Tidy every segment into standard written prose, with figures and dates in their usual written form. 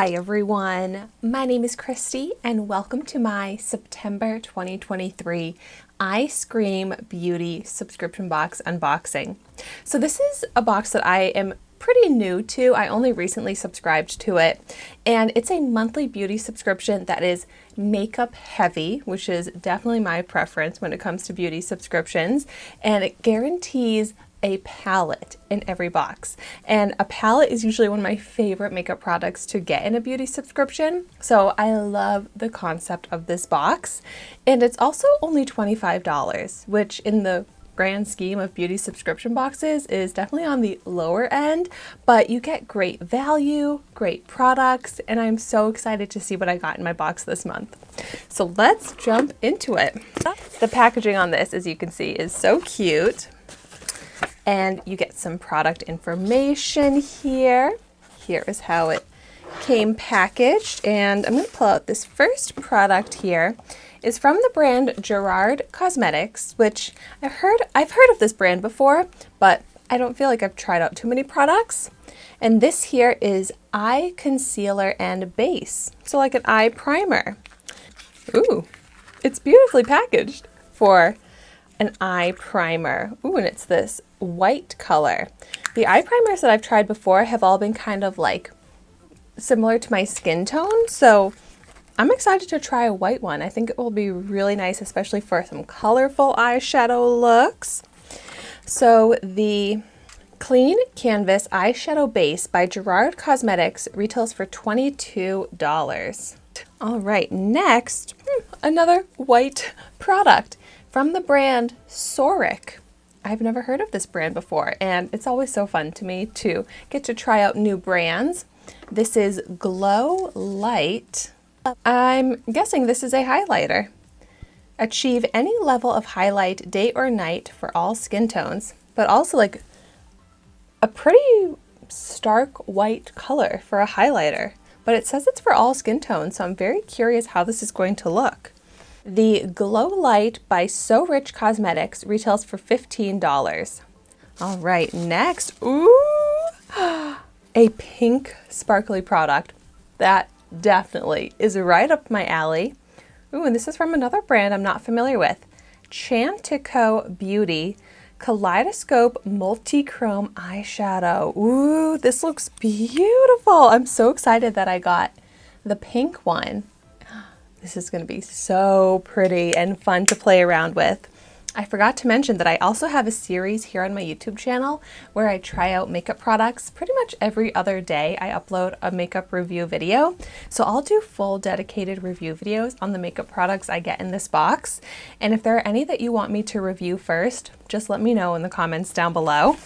Hi everyone, my name is Christy and welcome to my September 2023 Eyescream Beauty subscription box unboxing. So this is a box that I am pretty new to. I only recently subscribed to it, and it's a monthly beauty subscription that is makeup heavy, which is definitely my preference when it comes to beauty subscriptions, and it guarantees a palette in every box. And a palette is usually one of my favorite makeup products to get in a beauty subscription. So I love the concept of this box. And it's also only $25, which in the grand scheme of beauty subscription boxes is definitely on the lower end, but you get great value, great products, and I'm so excited to see what I got in my box this month. So let's jump into it. The packaging on this, as you can see, is so cute. And you get some product information here. Here is how it came packaged. And I'm going to pull out this first product here. Is from the brand Gerard Cosmetics, which I've heard of this brand before, but I don't feel like I've tried out too many products. And this here is eye concealer and base. So like an eye primer. Ooh, it's beautifully packaged for an eye primer. Ooh, and it's this white color. The eye primers that I've tried before have all been kind of like similar to my skin tone, so I'm excited to try a white one. I think it will be really nice, especially for some colorful eyeshadow looks. So the Clean Canvas Eyeshadow Base by Gerard Cosmetics retails for $22. All right, next, another white product from the brand Soric. I've never heard of this brand before, and it's always so fun to me to get to try out new brands. This is Glow Light. I'm guessing this is a highlighter. Achieve any level of highlight day or night for all skin tones, but also like a pretty stark white color for a highlighter. But it says it's for all skin tones, so I'm very curious how this is going to look. The Glow Light by So Rich Cosmetics retails for $15. All right, next, ooh, a pink sparkly product. That definitely is right up my alley. Ooh, and this is from another brand I'm not familiar with. Chantico Beauty Kaleidoscope Multi-Chrome Eyeshadow. Ooh, this looks beautiful. I'm so excited that I got the pink one. This is going to be so pretty and fun to play around with. I forgot to mention that I also have a series here on my YouTube channel where I try out makeup products pretty much every other day. I upload a makeup review video. So I'll do full dedicated review videos on the makeup products I get in this box. And if there are any that you want me to review first, just let me know in the comments down below.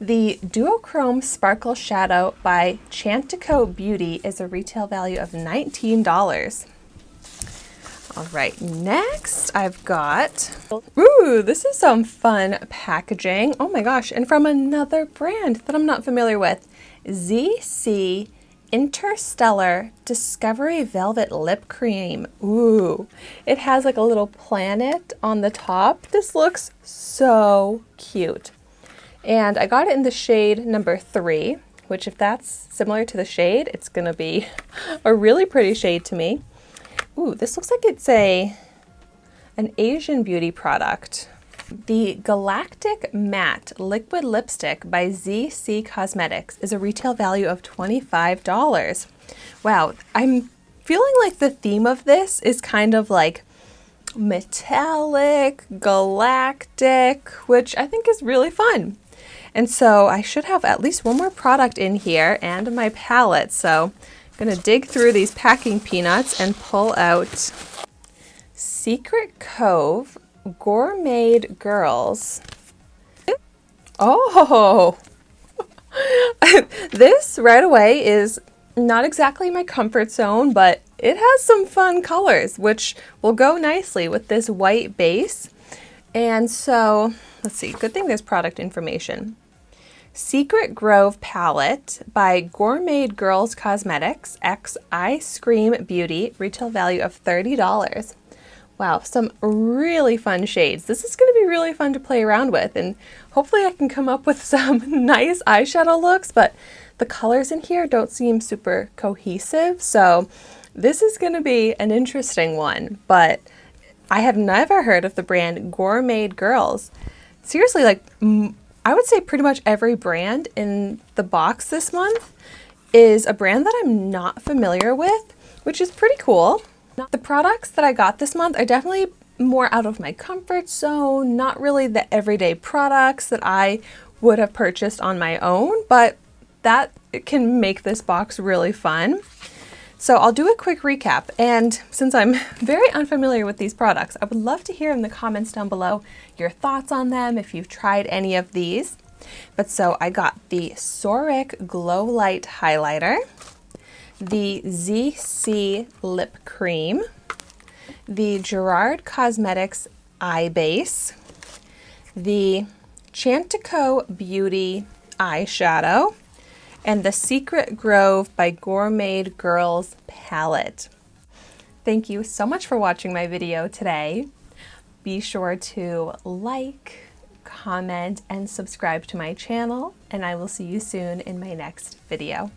The Duochrome Sparkle Shadow by Chantico Beauty is a retail value of $19. All right, next I've got, ooh, this is some fun packaging. Oh my gosh, and from another brand that I'm not familiar with, ZC Interstellar Discovery Velvet Lip Cream. Ooh, it has like a little planet on the top. This looks so cute. And I got it in the shade number 3, which if that's similar to the shade, it's gonna be a really pretty shade to me. Ooh, this looks like it's an Asian beauty product. The Galactic Matte Liquid Lipstick by ZC Cosmetics is a retail value of $25. Wow, I'm feeling like the theme of this is kind of like metallic, galactic, which I think is really fun. And so I should have at least one more product in here and my palette. So I'm going to dig through these packing peanuts and pull out Secret Cove Gourmet Girls. Oh, this right away is not exactly my comfort zone, but it has some fun colors, which will go nicely with this white base. And so, let's see, good thing there's product information. Secret Grove Palette by Gourmet Girls Cosmetics x Eyescream Beauty, retail value of $30. Wow, some really fun shades. This is going to be really fun to play around with, and hopefully I can come up with some nice eyeshadow looks, but the colors in here don't seem super cohesive, so this is going to be an interesting one. But I have never heard of the brand Gourmet Girls. Seriously, like I would say pretty much every brand in the box this month is a brand that I'm not familiar with, which is pretty cool. The products that I got this month are definitely more out of my comfort zone, not really the everyday products that I would have purchased on my own, but that can make this box really fun. So I'll do a quick recap, and since I'm very unfamiliar with these products, I would love to hear in the comments down below your thoughts on them, if you've tried any of these. But so I got the Soric Glow Light Highlighter, the ZC Lip Cream, the Gerard Cosmetics Eye Base, the Chantico Beauty Eyeshadow, and the Secret Grove by Gourmet Girls palette. Thank you so much for watching my video today. Be sure to like, comment, and subscribe to my channel, and I will see you soon in my next video.